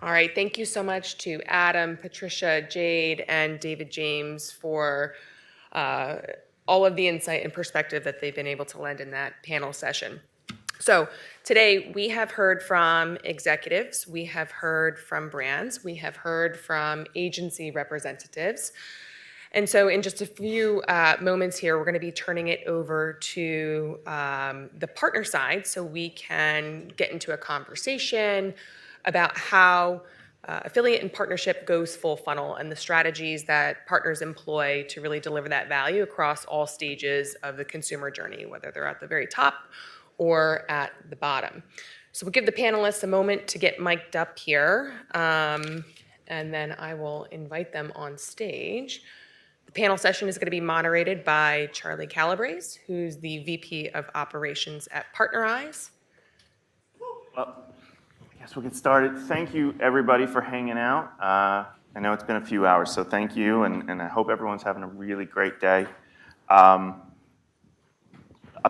All right, thank you so much to Adam, Patricia, Jade, and David James for all of the insight and perspective that they've been able to lend in that panel session. So today we have heard from executives, we have heard from brands, we have heard from agency representatives. And so in just a few moments here, we're going to be turning it over to the partner side so we can get into a conversation about how affiliate and partnership goes full funnel and the strategies that partners employ to really deliver that value across all stages of the consumer journey, whether they're at the very top or at the bottom. So we'll give the panelists a moment to get mic'd up here, and then I will invite them on stage. The panel session is going to be moderated by Charlie Calabrese, who's the VP of Operations at Partnerize. Well, I guess we'll get started. Thank you, everybody, for hanging out. I know it's been a few hours, so thank you, and I hope everyone's having a really great day. A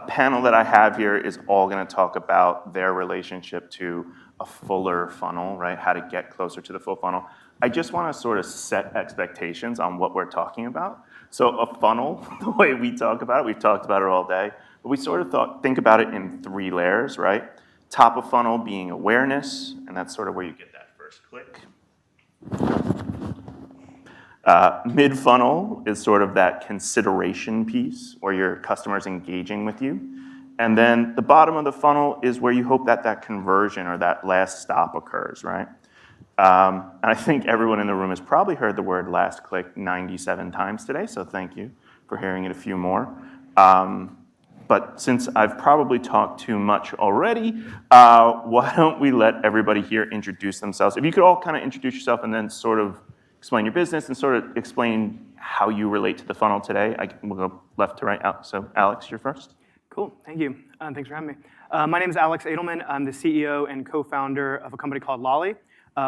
panel that I have here is all going to talk about their relationship to a fuller funnel, right? How to get closer to the full funnel. I just want to sort of set expectations on what we're talking about. So a funnel, the way we talk about it, we've talked about it all day, but we sort of think about it in 3 layers, right? Top of funnel being awareness, and that's sort of where you get that first click. Mid-funnel is sort of that consideration piece where your customer's engaging with you. And then the bottom of the funnel is where you hope that that conversion or that last stop occurs, right? And I think everyone in the room has probably heard the word last click 97 times today, so thank you for hearing it a few more. But since I've probably talked too much already, why don't we let everybody here introduce themselves? If you could all kind of introduce yourself and then sort of explain your business and sort of explain how you relate to the funnel today. We'll go left to right. So Alex, you're first. Cool, thank you. Thanks for having me. My name is Alex Edelman. I'm the CEO and co-founder of a company called Lolly.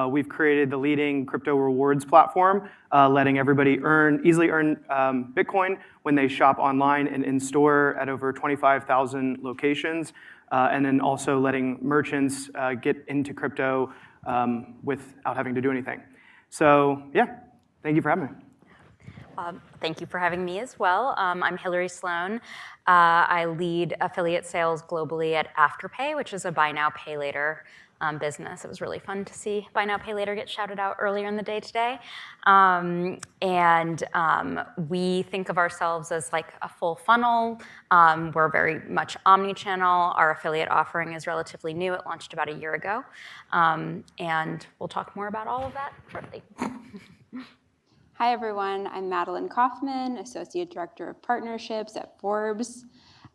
We've created the leading crypto rewards platform, letting everybody easily earn Bitcoin when they shop online and in-store at over 25,000 locations, and then also letting merchants get into crypto without having to do anything. So yeah, thank you for having me. Thank you for having me as well. I'm Hillary Sloan. I lead affiliate sales globally at Afterpay, which is a buy now, pay later business. It was really fun to see buy now, pay later get shouted out earlier in the day today. We think of ourselves as like a full funnel. We're very much omni-channel. Our affiliate offering is relatively new. It launched about a year ago. And we'll talk more about all of that shortly. Hi, everyone. I'm Madeline Kaufman, Associate Director of Partnerships at Forbes.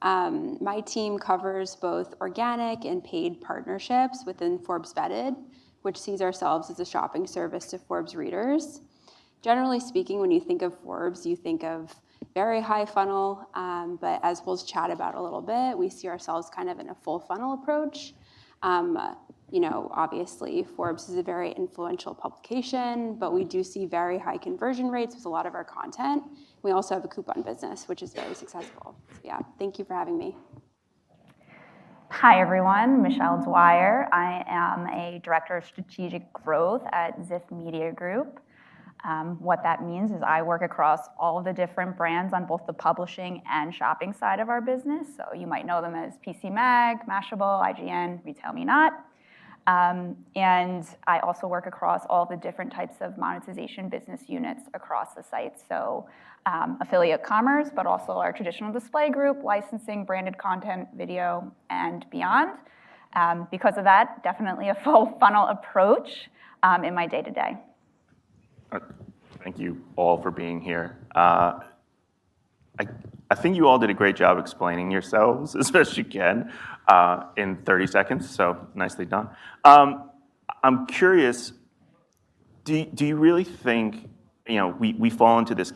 My team covers both organic and paid partnerships within Forbes Vetted, which sees ourselves as a shopping service to Forbes readers. Generally speaking, when you think of Forbes, you think of very high funnel, but as we'll chat about a little bit, we see ourselves kind of in a full funnel approach. Obviously, Forbes is a very influential publication, but we do see very high conversion rates with a lot of our content. We also have a coupon business, which is very successful. So yeah, thank you for having me. Hi, everyone. Michelle Dwyer. I am a Director of Strategic Growth at Ziff Media Group. What that means is I work across all of the different brands on both the publishing and shopping side of our business. So you might know them as PC Mag, Mashable, IGN, Retail Me Not. And I also work across all the different types of monetization business units across the site. So affiliate commerce, but also our traditional display group, licensing, branded content, video, and beyond. Because of that, definitely a full funnel approach in my day-to-day. Thank you all for being here. I think you all did a great job explaining yourselves as best you can in 30 seconds, so nicely done. I'm curious, do you really think, we fall into this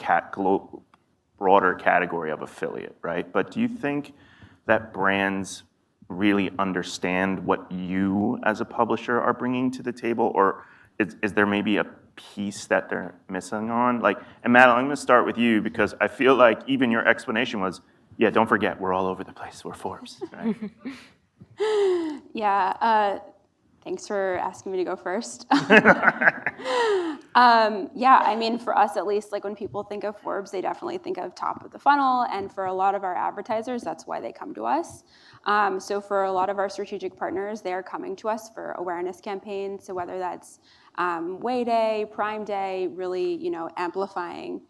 broader category of affiliate, right? But do you think that brands really understand what you as a publisher are bringing to the table, or is there maybe a piece that they're missing on? And Madeline, I'm going to start with you because I feel like even your explanation was, yeah, don't forget, we're all over the place. We're Forbes, right? Yeah, Thanks for asking me to go first. Yeah, I mean, for us at least, like when people think of Forbes, they definitely think of top of the funnel. And for a lot of our advertisers, that's why they come to us. So for a lot of our strategic partners, they are coming to us for awareness campaigns. So whether that's Way Day, Prime Day, really, amplifying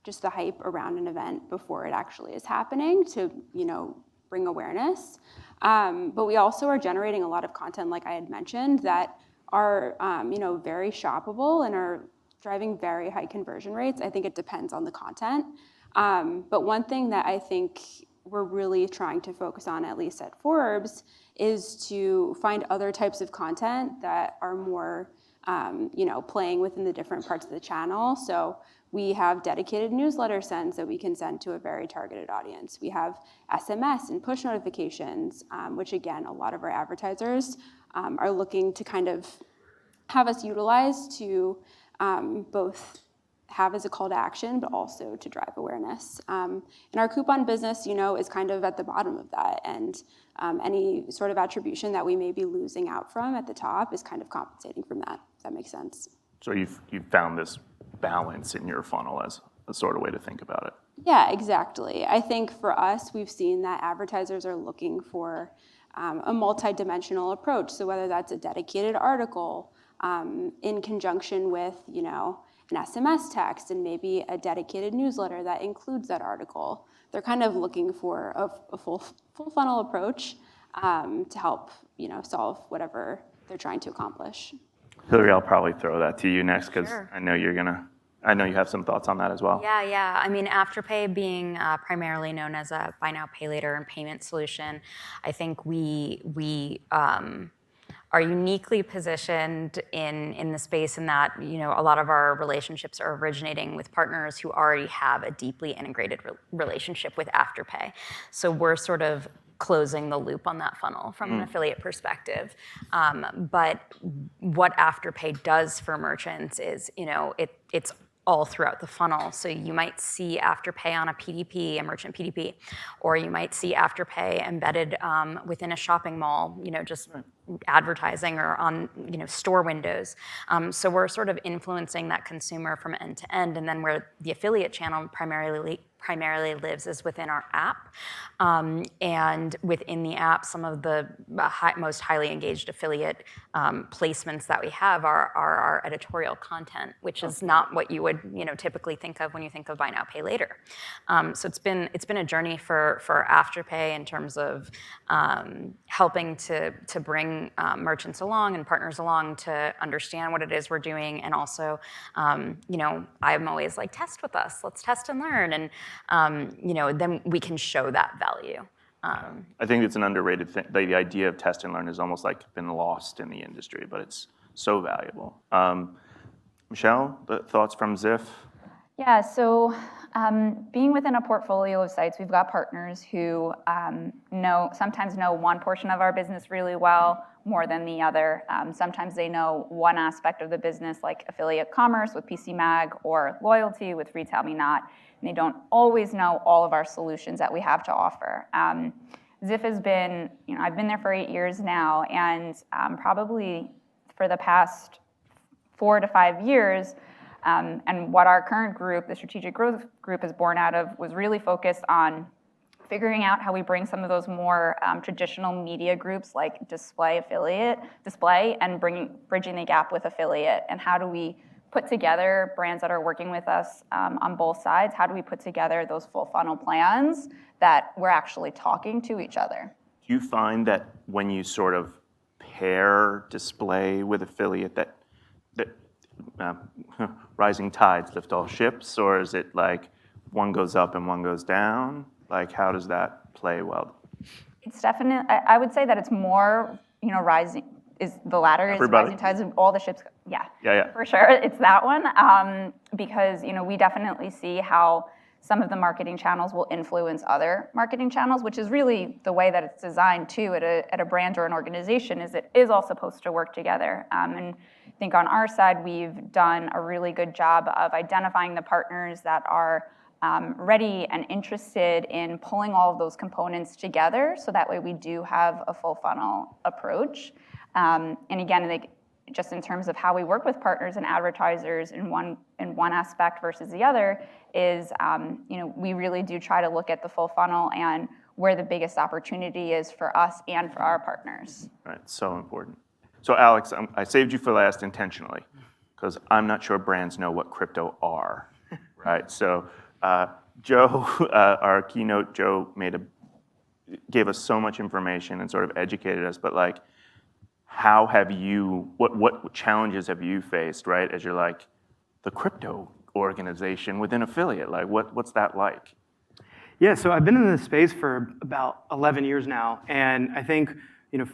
just the hype around an event before it actually is happening to, bring awareness. But we also are generating a lot of content, like I had mentioned, that are, very shoppable and are driving very high conversion rates. I think it depends on the content. But one thing that I think we're really trying to focus on, at least at Forbes, is to find other types of content that are more, playing within the different parts of the channel. So we have dedicated newsletter sends that we can send to a very targeted audience. We have SMS and push notifications, which again, a lot of our advertisers are looking to kind of have us utilize to both have as a call to action, but also to drive awareness. And our coupon business, is kind of at the bottom of that. And any sort of attribution that we may be losing out from at the top is kind of compensating from that, if that makes sense. So you've found this balance in your funnel as a sort of way to think about it. Yeah, exactly. I think for us, we've seen that advertisers are looking for a multi-dimensional approach. So whether that's a dedicated article in conjunction with, an SMS text and maybe a dedicated newsletter that includes that article, they're kind of looking for a full funnel approach to help, solve whatever they're trying to accomplish. Hillary, I'll probably throw that to you next because Sure. I know you have some thoughts on that as well. Yeah. I mean, Afterpay being primarily known as a buy now, pay later and payment solution, I think we are uniquely positioned in the space in that, a lot of our relationships are originating with partners who already have a deeply integrated relationship with Afterpay. So we're sort of closing the loop on that funnel from an affiliate perspective. But what Afterpay does for merchants is, it's all throughout the funnel. So you might see Afterpay on a PDP, a merchant PDP, or you might see Afterpay embedded within a shopping mall, just advertising or on, store windows. So we're sort of influencing that consumer from end to end. And then where the affiliate channel primarily lives is within our app. And within the app, some of the most highly engaged affiliate placements that we have are our editorial content, which is not what you would typically think of when you think of buy now, pay later. So it's been a journey for Afterpay in terms of helping to bring merchants along and partners along to understand what it is we're doing. And also, I'm always like, test with us, let's test and learn. And then we can show that value. I think it's an underrated thing. The idea of test and learn has almost like been lost in the industry, but it's so valuable. Michelle, the thoughts from Ziff? Yeah, so being within a portfolio of sites, we've got partners who sometimes know one portion of our business really well, more than the other. Sometimes they know one aspect of the business, like affiliate commerce with PC Mag or loyalty with Retail Me Not, and they don't always know all of our solutions that we have to offer. Ziff has been, I've been there for 8 years now, and probably for the past 4 to 5 years, and what our current group, the Strategic Growth Group, is born out of was really focused on figuring out how we bring some of those more traditional media groups like display, and bridging the gap with affiliate, and how do we put together brands that are working with us on both sides, how do we put together those full funnel plans that we're actually talking to each other. Do you find that when you sort of pair display with affiliate that rising tides lift all ships, or is it like one goes up and one goes down? Like, how does that play well? It's definitely, I would say that it's more, rising, is the latter, Everybody. is rising tides of all the ships, Yeah. for sure, it's that one, because, we definitely see how some of the marketing channels will influence other marketing channels, which is really the way that it's designed too at a brand or an organization, is it is all supposed to work together. And I think on our side, we've done a really good job of identifying the partners that are ready and interested in pulling all of those components together, so that way we do have a full funnel approach. And again, like, just in terms of how we work with partners and advertisers in one aspect versus the other is, we really do try to look at the full funnel and where the biggest opportunity is for us and for our partners. Right, so important. So Alex, I saved you for last intentionally, because I'm not sure brands know what crypto are, right? So Joe, our keynote, Joe gave us so much information and sort of educated us, but like, how have you, what challenges have you faced, right? As you're like, the crypto organization within affiliate, like what's that like? Yeah, so I've been in this space for about 11 years now, and I think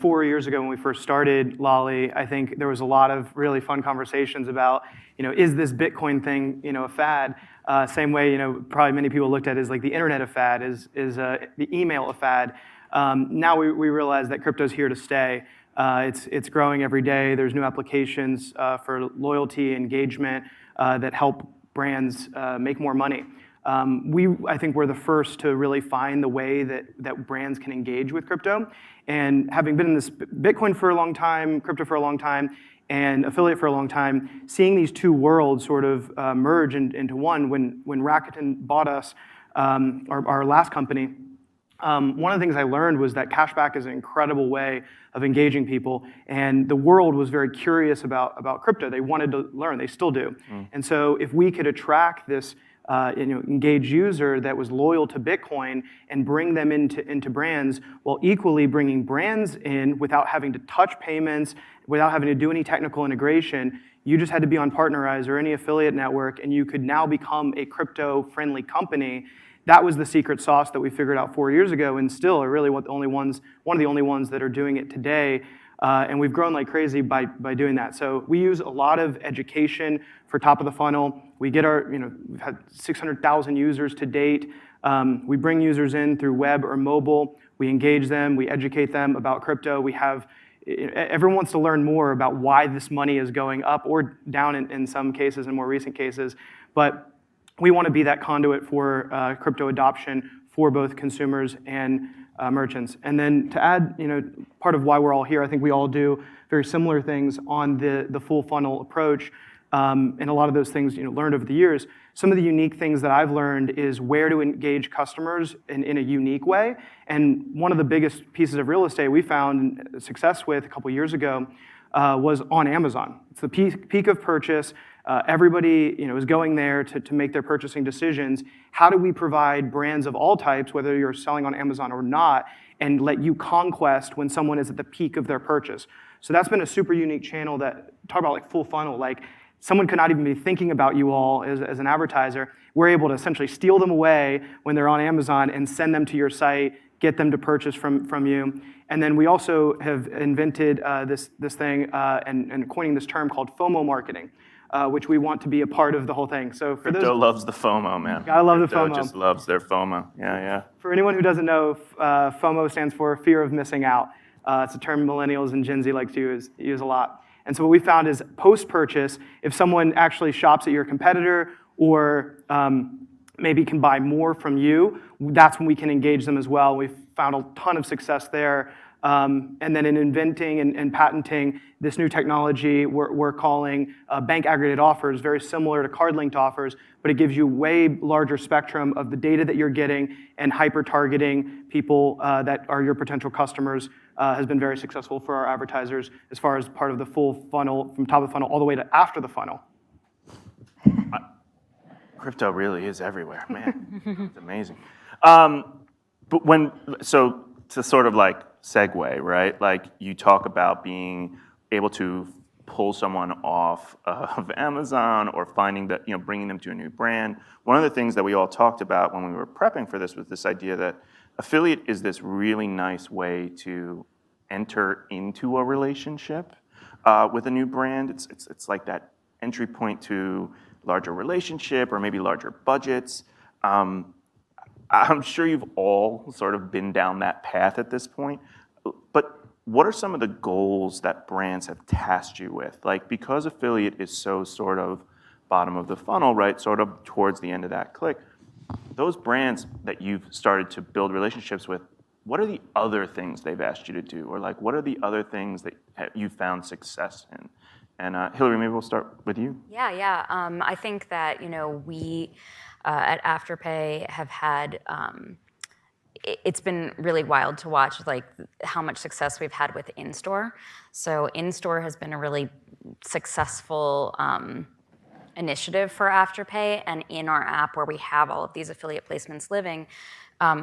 4 years ago when we first started Lolly, I think there was a lot of really fun conversations about, is this Bitcoin thing, a fad? Same way, probably many people looked at it as like the internet a fad, is the email a fad. Now we realize that crypto's here to stay. It's growing every day. There's new applications for loyalty, engagement that help brands make more money. I think we're the first to really find the way that brands can engage with crypto. And having been in this Bitcoin for a long time, crypto for a long time, and affiliate for a long time, seeing these two worlds sort of merge into one, when Rakuten bought us, our last company, one of the things I learned was that cashback is an incredible way of engaging people, and the world was very curious about crypto. They wanted to learn, they still do. And so if we could attract this engaged user that was loyal to Bitcoin and bring them into brands, while equally bringing brands in without having to touch payments, without having to do any technical integration, you just had to be on Partnerize or any affiliate network, and you could now become a crypto-friendly company. That was the secret sauce that we figured out 4 years ago, and still are really one of the only ones that are doing it today. And we've grown like crazy by doing that. So we use a lot of education for top of the funnel. We get we've had 600,000 users to date. We bring users in through web or mobile. We engage them. We educate them about crypto. Everyone wants to learn more about why this money is going up or down in some cases, in more recent cases. But we want to be that conduit for crypto adoption for both consumers and merchants. And then to add, part of why we're all here, I think we all do very similar things on the full funnel approach. And a lot of those things, learned over the years. Some of the unique things that I've learned is where to engage customers in a unique way. And one of the biggest pieces of real estate we found success with a couple years ago was on Amazon. It's the peak of purchase. Everybody is going there to make their purchasing decisions. How do we provide brands of all types, whether you're selling on Amazon or not, and let you conquest when someone is at the peak of their purchase? So that's been a super unique channel that, talk about like full funnel, like someone could not even be thinking about you all as an advertiser. We're able to essentially steal them away when they're on Amazon and send them to your site, get them to purchase from you. And then we also have invented this thing and coining this term called FOMO marketing, which we want to be a part of the whole thing. So for Crypto loves the FOMO, man. Gotta love the Crypto FOMO. just loves their FOMO. Yeah. For anyone who doesn't know, FOMO stands for fear of missing out. It's a term millennials and Gen Z like to use a lot. And so what we found is post-purchase, if someone actually shops at your competitor or maybe can buy more from you, that's when we can engage them as well. We've found a ton of success there. And then in inventing and patenting this new technology we're calling bank aggregated offers, very similar to card-linked offers, but it gives you way larger spectrum of the data that you're getting, and hyper-targeting people that are your potential customers has been very successful for our advertisers as far as part of the full funnel, from top of the funnel all the way to after the funnel. Crypto really is everywhere, man. It's amazing. But to sort of like segue, right? Like you talk about being able to pull someone off of Amazon or finding that, bringing them to a new brand. One of the things that we all talked about when we were prepping for this was this idea that affiliate is this really nice way to enter into a relationship with a new brand. It's like that entry point to larger relationship or maybe larger budgets. I'm sure you've all sort of been down that path at this point, but what are some of the goals that brands have tasked you with? Like, because affiliate is so sort of bottom of the funnel, right, sort of towards the end of that click, those brands that you've started to build relationships with, what are the other things they've asked you to do? Or like, what are the other things that you found success in? And Hillary, maybe we'll start with you. Yeah. I think that, we at Afterpay have had, it's been really wild to watch like how much success we've had with in-store. So in-store has been a really successful initiative for Afterpay, and in our app where we have all of these affiliate placements living,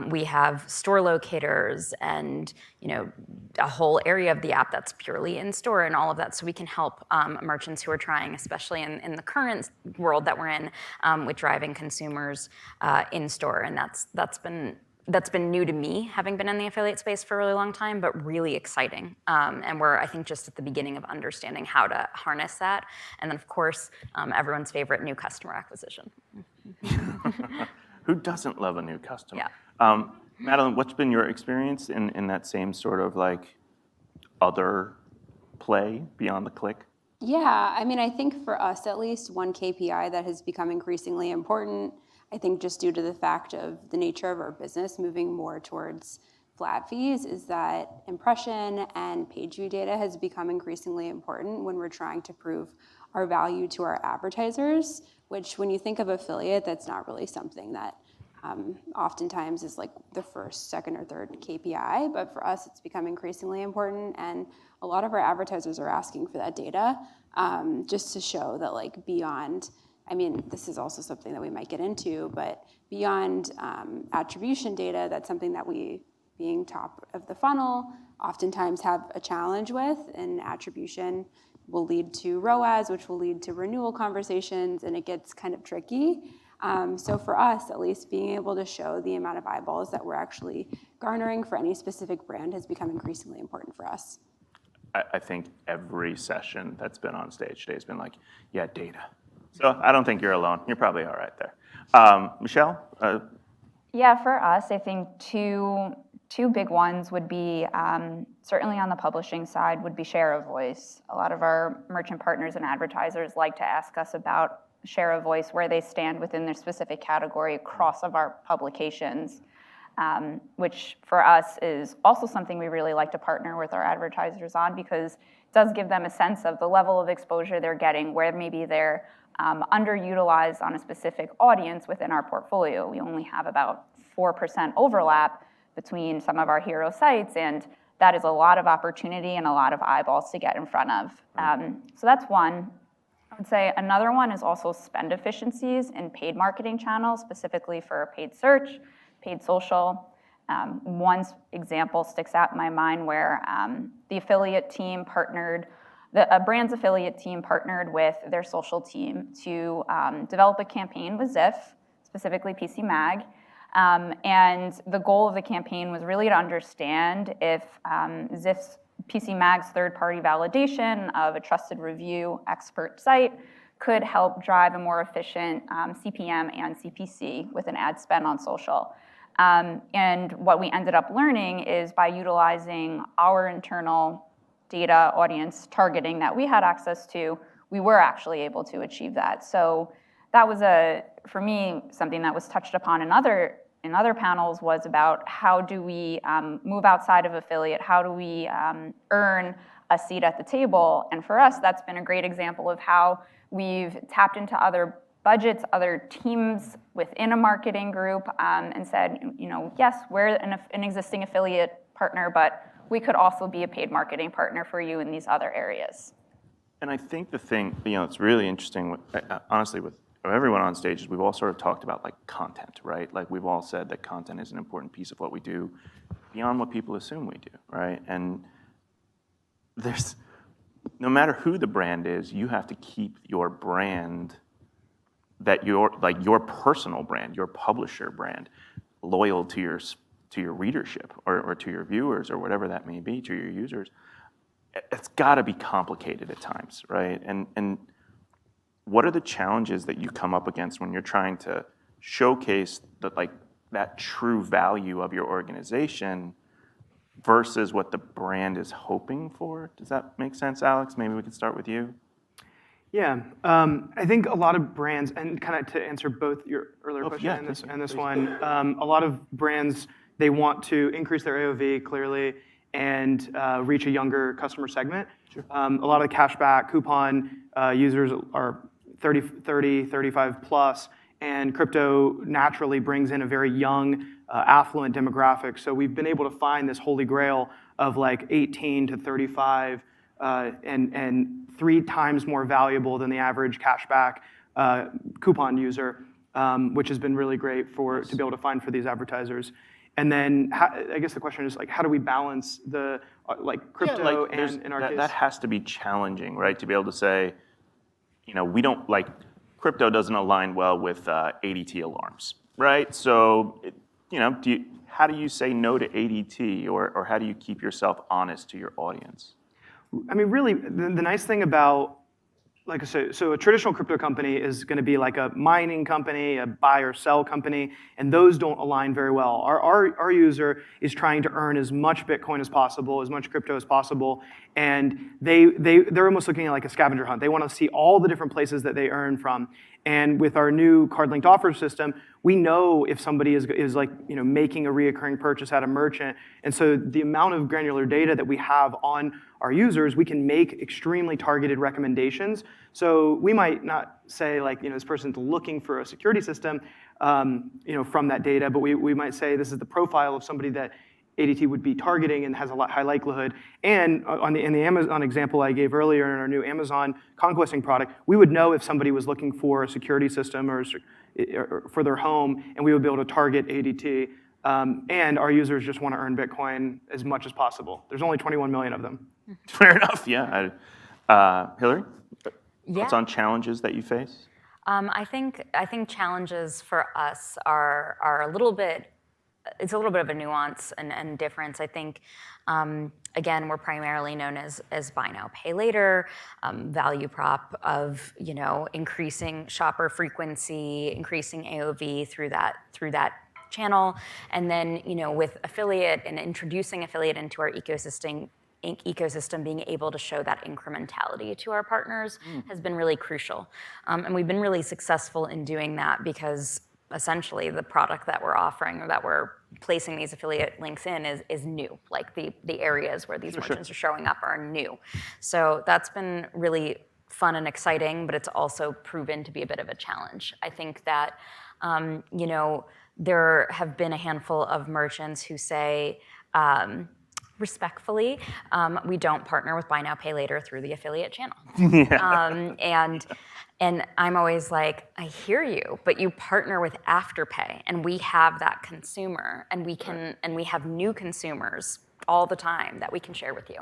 we have store locators and a whole area of the app that's purely in store and all of that, so we can help merchants who are trying, especially in the current world that we're in, with driving consumers in store, and that's been new to me, having been in the affiliate space for a really long time, but really exciting. And we're, I think, just at the beginning of understanding how to harness that. And then, of course, everyone's favorite, new customer acquisition. Who doesn't love a new customer? Yeah. Madeline, what's been your experience in that same sort of like other play beyond the click? Yeah, I think for us at least, one KPI that has become increasingly important, I think just due to the fact of the nature of our business moving more towards flat fees, is that impression and page view data has become increasingly important when we're trying to prove our value to our advertisers, which when you think of affiliate, that's not really something that oftentimes is like the first, second, or third KPI, but for us it's become increasingly important, and a lot of our advertisers are asking for that data just to show that like beyond, this is also something that we might get into, but beyond attribution data, that's something that we, being top of the funnel, oftentimes have a challenge with, and attribution will lead to ROAS, which will lead to renewal conversations, and it gets kind of tricky. So for us, at least, being able to show the amount of eyeballs that we're actually garnering for any specific brand has become increasingly important for us. I think every session that's been on stage today has been like, yeah, data. So I don't think you're alone. You're probably all right there. Michelle? Yeah, for us, I think two big ones would be, certainly on the publishing side, would be share of voice. A lot of our merchant partners and advertisers like to ask us about share of voice, where they stand within their specific category across of our publications, which for us is also something we really like to partner with our advertisers on, because it does give them a sense of the level of exposure they're getting, where maybe they're underutilized on a specific audience within our portfolio. We only have about 4% overlap between some of our hero sites, and that is a lot of opportunity and a lot of eyeballs to get in front of. So that's one. I would say another one is also spend efficiencies in paid marketing channels, specifically for paid search, paid social. One example sticks out in my mind where the affiliate team partnered, a brand's affiliate team partnered with their social team to develop a campaign with Ziff, specifically PC Mag. And the goal of the campaign was really to understand if Ziff's PC Mag's third-party validation of a trusted review expert site could help drive a more efficient CPM and CPC with an ad spend on social. And what we ended up learning is by utilizing our internal data audience targeting that we had access to, we were actually able to achieve that. So that was, for me, something that was touched upon in other panels, was about how do we move outside of affiliate, how do we earn a seat at the table. And for us, that's been a great example of how we've tapped into other budgets, other teams within a marketing group, and said, yes, we're an existing affiliate partner, but we could also be a paid marketing partner for you in these other areas. And I think the thing, it's really interesting, honestly, with everyone on stage, is we've all sort of talked about like content, right? Like we've all said that content is an important piece of what we do beyond what people assume we do, right? And there's, no matter who the brand is, you have to keep your brand, your personal brand, your publisher brand, loyal to your readership or to your viewers or whatever that may be, to your users. It's got to be complicated at times, right? And what are the challenges that you come up against when you're trying to showcase that true value of your organization versus what the brand is hoping for? Does that make sense, Alex? Maybe we could start with you. Yeah, I think a lot of brands, and kind of to answer both your earlier question and this one, a lot of brands they want to increase their AOV clearly and reach a younger customer segment. A lot of the cashback coupon users are 35 plus, and crypto naturally brings in a very young, affluent demographic. So we've been able to find this holy grail of like 18 to 35 and 3 times more valuable than the average cashback coupon user, which has been really great to be able to find for these advertisers. And then I guess the question is like, how do we balance the crypto and in our case? That has to be challenging, right? To be able to say, we don't crypto doesn't align well with ADT alarms, right? So, how do you say no to ADT, or how do you keep yourself honest to your audience? I mean, really, the nice thing about, like I said, so a traditional crypto company is going to be like a mining company, a buy or sell company, and those don't align very well. Our user is trying to earn as much Bitcoin as possible, as much crypto as possible, and they're almost looking at like a scavenger hunt. They want to see all the different places that they earn from. And with our new card-linked offer system, we know if somebody is like making a reoccurring purchase at a merchant. And so the amount of granular data that we have on our users, we can make extremely targeted recommendations. So we might not say like this person's looking for a security system, from that data, but we might say this is the profile of somebody that ADT would be targeting and has a high likelihood. And in the Amazon example I gave earlier in our new Amazon conquesting product, we would know if somebody was looking for a security system or for their home, and we would be able to target ADT. And our users just want to earn Bitcoin as much as possible. There's only 21 million of them. Fair enough, yeah. Hillary, what's on challenges that you face? I think challenges for us are a little bit. It's a little bit of a nuance and difference. I think, again, we're primarily known as buy now, pay later, value prop of increasing shopper frequency, increasing AOV through that channel, and then with affiliate and introducing affiliate into our ecosystem, being able to show that incrementality to our partners has been really crucial, and we've been really successful in doing that because essentially the product that we're offering or that we're placing these affiliate links in is new. Like the areas where these merchants are showing up are new. So that's been really fun and exciting, but it's also proven to be a bit of a challenge. I think that, there have been a handful of merchants who say, respectfully, we don't partner with buy now, pay later through the affiliate channel. And I'm always like, I hear you, but you partner with Afterpay, and we have that consumer, and we have new consumers all the time that we can share with you.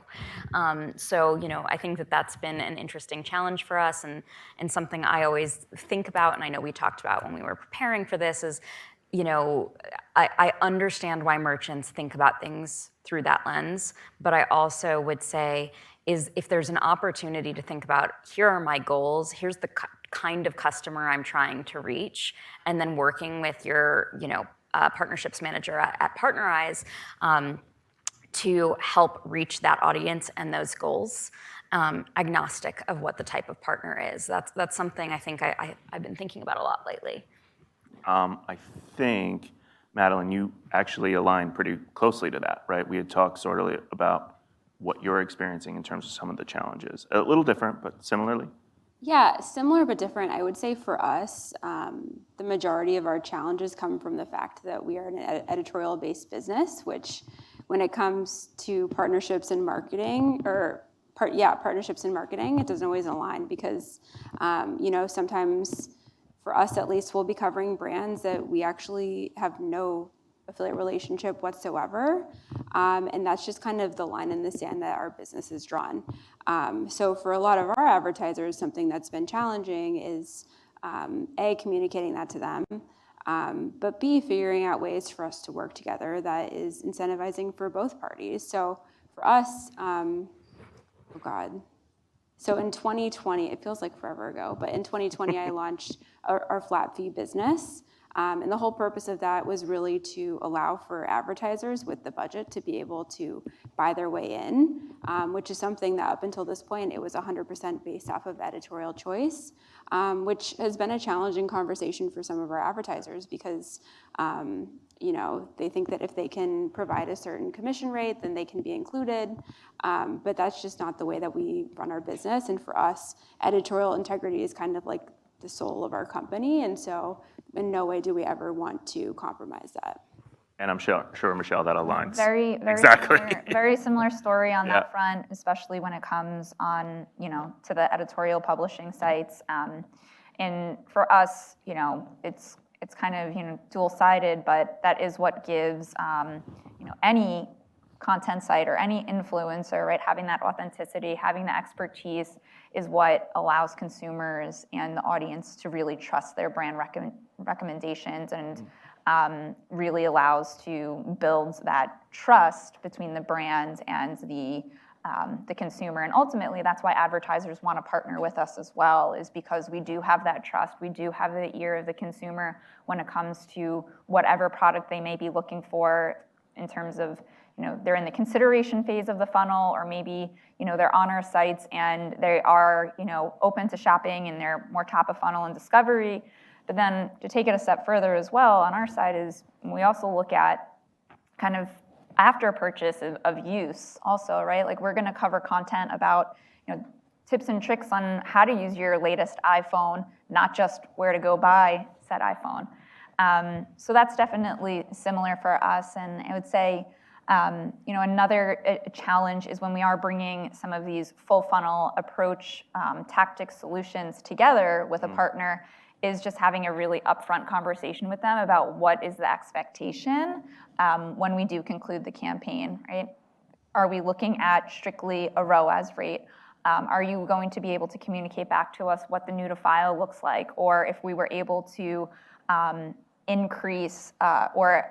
So I think that's been an interesting challenge for us, and something I always think about, and I know we talked about when we were preparing for this, is I understand why merchants think about things through that lens, but I also would say is if there's an opportunity to think about, here are my goals, here's the kind of customer I'm trying to reach, and then working with your partnerships manager at Partnerize to help reach that audience and those goals, agnostic of what the type of partner is. That's something I think I've been thinking about a lot lately. I think, Madeline, you actually align pretty closely to that, right? We had talked sort of about what you're experiencing in terms of some of the challenges. A little different, but similarly. Yeah, similar but different. I would say for us, the majority of our challenges come from the fact that we are an editorial-based business, which when it comes to partnerships and marketing, partnerships and marketing, it doesn't always align because, sometimes for us at least, we'll be covering brands that we actually have no affiliate relationship whatsoever. And that's just kind of the line in the sand that our business has drawn. So for a lot of our advertisers, something that's been challenging is A, communicating that to them, but B, figuring out ways for us to work together that is incentivizing for both parties. So for us, So in 2020, it feels like forever ago, but in 2020, I launched our flat fee business. And the whole purpose of that was really to allow for advertisers with the budget to be able to buy their way in, which is something that up until this point, it was 100% based off of editorial choice, which has been a challenging conversation for some of our advertisers because they think that if they can provide a certain commission rate, then they can be included. But that's just not the way that we run our business. And for us, editorial integrity is kind of like the soul of our company. And so in no way do we ever want to compromise that. And I'm sure, Michelle, that aligns. Very Exactly. very similar story on Yeah. that front, especially when it comes on, to the editorial publishing sites. And for us, it's kind of, dual-sided, but that is what gives, any content site or any influencer, right, having that authenticity, having the expertise is what allows consumers and the audience to really trust their brand recommendations and really allows to build that trust between the brand and the consumer. And ultimately, that's why advertisers want to partner with us as well, is because we do have that trust. We do have the ear of the consumer when it comes to whatever product they may be looking for in terms of, they're in the consideration phase of the funnel, or maybe, they're on our sites and they are, open to shopping and they're more top of funnel and discovery. But then to take it a step further as well, on our side is we also look at kind of after purchase of use also, right? Like we're gonna cover content about, tips and tricks on how to use your latest iPhone, not just where to go buy said iPhone. So that's definitely similar for us. And I would say, another challenge is when we are bringing some of these full funnel approach tactic solutions together with a partner, is just having a really upfront conversation with them about what is the expectation when we do conclude the campaign, right? Are we looking at strictly a ROAS rate? Are you going to be able to communicate back to us what the new to file looks like? Or if we were able to increase or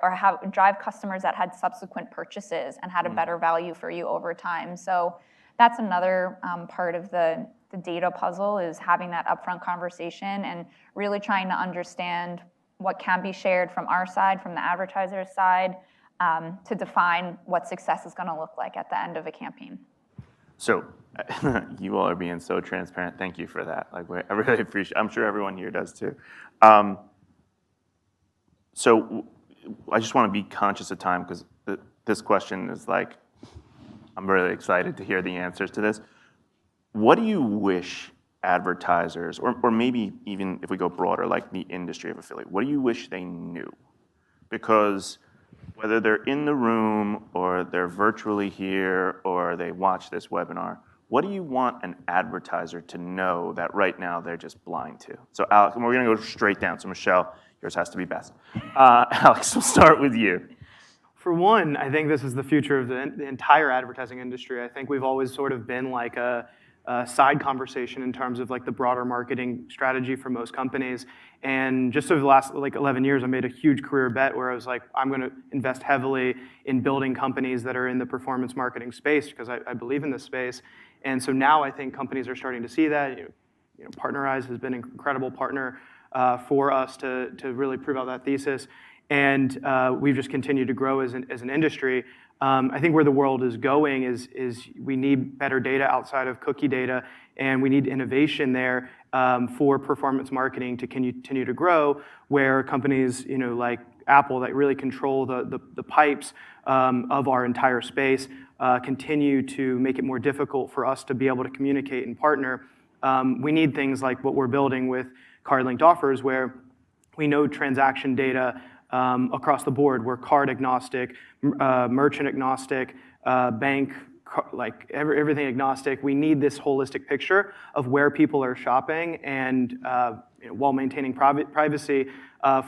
drive customers that had subsequent purchases and had a better value for you over time. So that's another part of the data puzzle, is having that upfront conversation and really trying to understand what can be shared from our side, from the advertiser's side, to define what success is going to look like at the end of a campaign. So you all are being so transparent. Thank you for that. Like, I really appreciate. I'm sure everyone here does too. So I just want to be conscious of time, because this question is like, I'm really excited to hear the answers to this. What do you wish advertisers, or maybe even if we go broader, like the industry of affiliate, what do you wish they knew? Because whether they're in the room or they're virtually here or they watch this webinar, what do you want an advertiser to know that right now they're just blind to? So Alex, and we're gonna go straight down. So Michelle, yours has to be best. Alex, we'll start with you. For one, I think this is the future of the entire advertising industry. I think we've always sort of been like a side conversation in terms of like the broader marketing strategy for most companies. And just over the last like 11 years, I made a huge career bet where I was like, I'm going to invest heavily in building companies that are in the performance marketing space, because I believe in this space. And so now I think companies are starting to see that. Partnerize has been an incredible partner for us to really prove out that thesis. And we've just continued to grow as an industry. I think where the world is going is we need better data outside of cookie data, and we need innovation there for performance marketing to continue to grow, where companies like Apple that really control the pipes of our entire space continue to make it more difficult for us to be able to communicate and partner. We need things like what we're building with card-linked offers, where we know transaction data across the board. We're card agnostic, merchant agnostic, bank, like everything agnostic. We need this holistic picture of where people are shopping, and while maintaining privacy,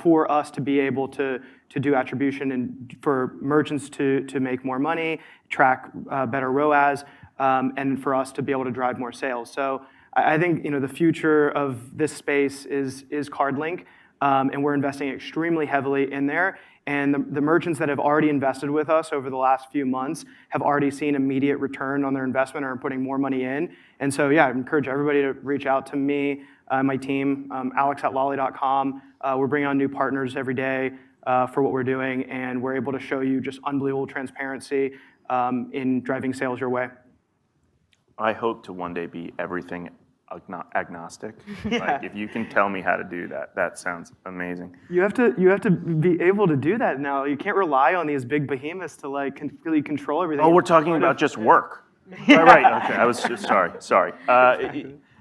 for us to be able to do attribution and for merchants to make more money, track better ROAS, and for us to be able to drive more sales. So I think the future of this space is card link. And we're investing extremely heavily in there. And the merchants that have already invested with us over the last few months have already seen immediate return on their investment or are putting more money in. And so, yeah, I encourage everybody to reach out to me my team, alex@lolly.com. We're bringing on new partners every day for what we're doing, and we're able to show you just unbelievable transparency in driving sales your way. I hope to one day be everything agnostic. Like, if you can tell me how to do that, that sounds amazing. You have to be able to do that now. You can't rely on these big behemoths to like really control everything. Oh, we're talking about just work. Right. Okay. I was just sorry.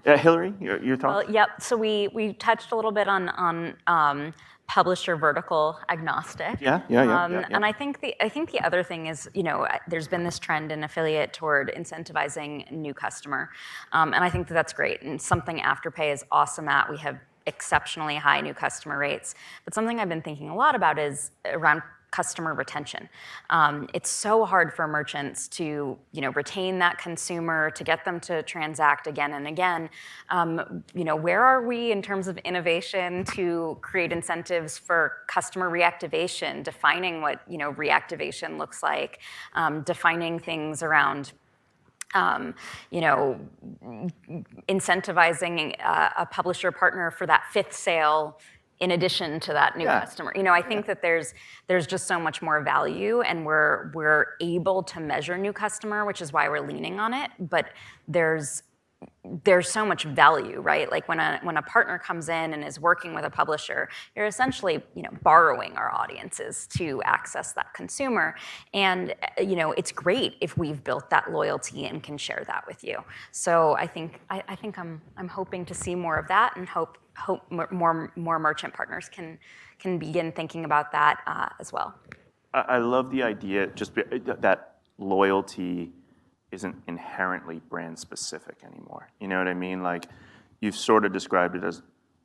Hillary, your thoughts? Well, yep. So we touched a little bit on publisher vertical agnostic. Yeah. And I think the other thing is, there's been this trend in affiliate toward incentivizing new customer, and I think that's great and something Afterpay is awesome at. We have exceptionally high new customer rates, but something I've been thinking a lot about is around customer retention. It's so hard for merchants to, retain that consumer, to get them to transact again and again. Where are we in terms of innovation to create incentives for customer reactivation, defining what, reactivation looks like, defining things around incentivizing a publisher partner for that fifth sale in addition to that new customer. I think that there's just so much more value, and we're able to measure new customer, which is why we're leaning on it. But there's so much value, right? Like when a partner comes in and is working with a publisher, you're essentially, borrowing our audiences to access that consumer. And, it's great if we've built that loyalty and can share that with you. So I think I'm hoping to see more of that, and hope more merchant partners can begin thinking about that as well. I love the idea, that loyalty isn't inherently brand specific anymore. You know what I mean? Like, you've sort of described it as,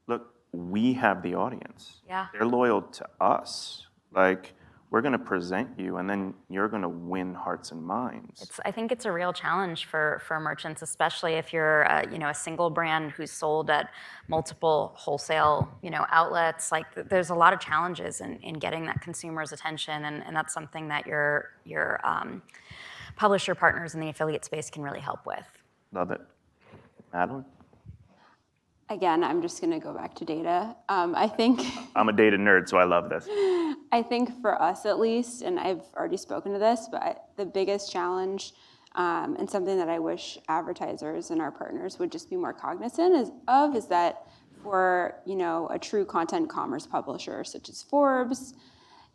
look, we have the audience. Yeah. They're loyal to us. Like, we're going to present you, and then you're going to win hearts and minds. I think it's a real challenge for merchants, especially if you're a single brand who's sold at multiple wholesale outlets. Like, there's a lot of challenges in getting that consumer's attention, and that's something that your publisher partners in the affiliate space can really help with. Love it. Madeline? Again, I'm just going to go back to data. I think I'm a data nerd, so I love this. I think for us at least, and I've already spoken to this, but the biggest challenge and something that I wish advertisers and our partners would just be more cognizant is that for a true content commerce publisher such as Forbes,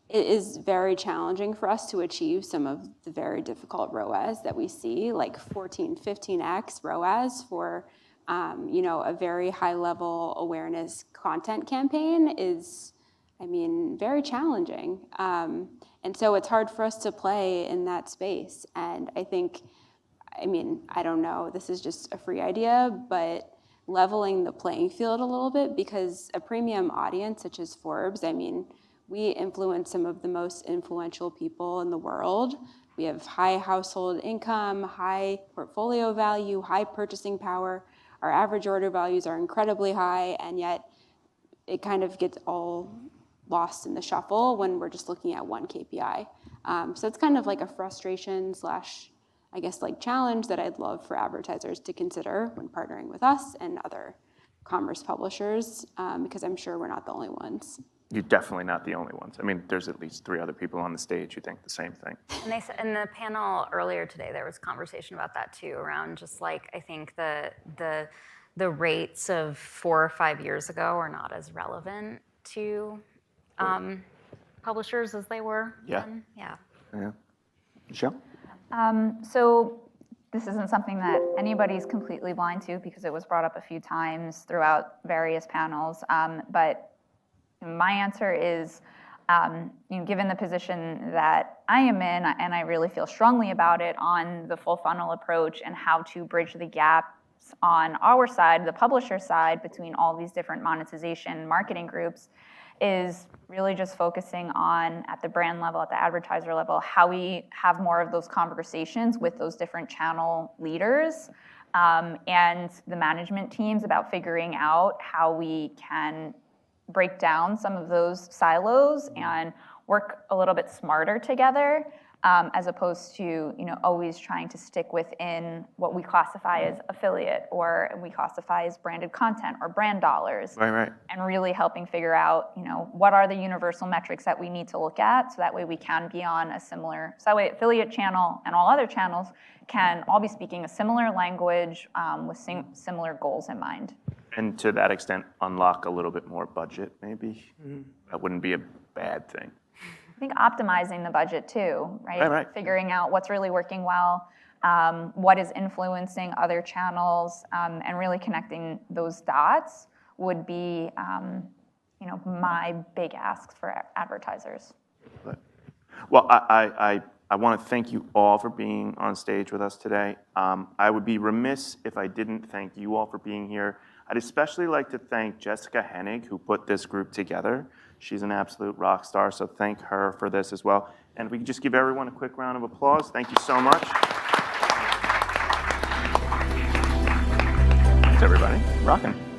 it is very challenging for us to achieve some of the very difficult ROAS that we see, like 14, 15x ROAS for a very high level awareness content campaign is, very challenging. And so it's hard for us to play in that space. And I think, I don't know, this is just a free idea, but leveling the playing field a little bit, because a premium audience such as Forbes, we influence some of the most influential people in the world. We have high household income, high portfolio value, high purchasing power. Our average order values are incredibly high, and yet it kind of gets all lost in the shuffle when we're just looking at one KPI. So it's kind of like a frustration / challenge that I'd love for advertisers to consider when partnering with us and other commerce publishers, because I'm sure we're not the only ones. You're definitely not the only ones. There's at least 3 other people on the stage who think the same thing. And they said in the panel earlier today, there was conversation about that too, around just like, I think the rates of 4 or 5 years ago are not as relevant to publishers as they were then. Yeah. Michelle? So this isn't something that anybody's completely blind to, because it was brought up a few times throughout various panels. But my answer is, given the position that I am in, and I really feel strongly about it, on the full funnel approach and how to bridge the gaps on our side, the publisher side, between all these different monetization marketing groups, is really just focusing on, at the brand level, at the advertiser level, how we have more of those conversations with those different channel leaders and the management teams about figuring out how we can break down some of those silos and work a little bit smarter together. as opposed to always trying to stick within what we classify as affiliate or we classify as branded content or brand dollars. Right. And really helping figure out what are the universal metrics that we need to look at, so that way we can be on a similar, so that way affiliate channel and all other channels can all be speaking a similar language with similar goals in mind. And to that extent, unlock a little bit more budget, maybe. That wouldn't be a bad thing. I think optimizing the budget too, right? Right. Figuring out what's really working well, what is influencing other channels, and really connecting those dots would be, my big asks for advertisers. Well, I want to thank you all for being on stage with us today. I would be remiss if I didn't thank you all for being here. I'd especially like to thank Jessica Hennig, who put this group together. She's an absolute rock star, so thank her for this as well. And we can just give everyone a quick round of applause. Thank you so much. Thanks, everybody. Rockin'.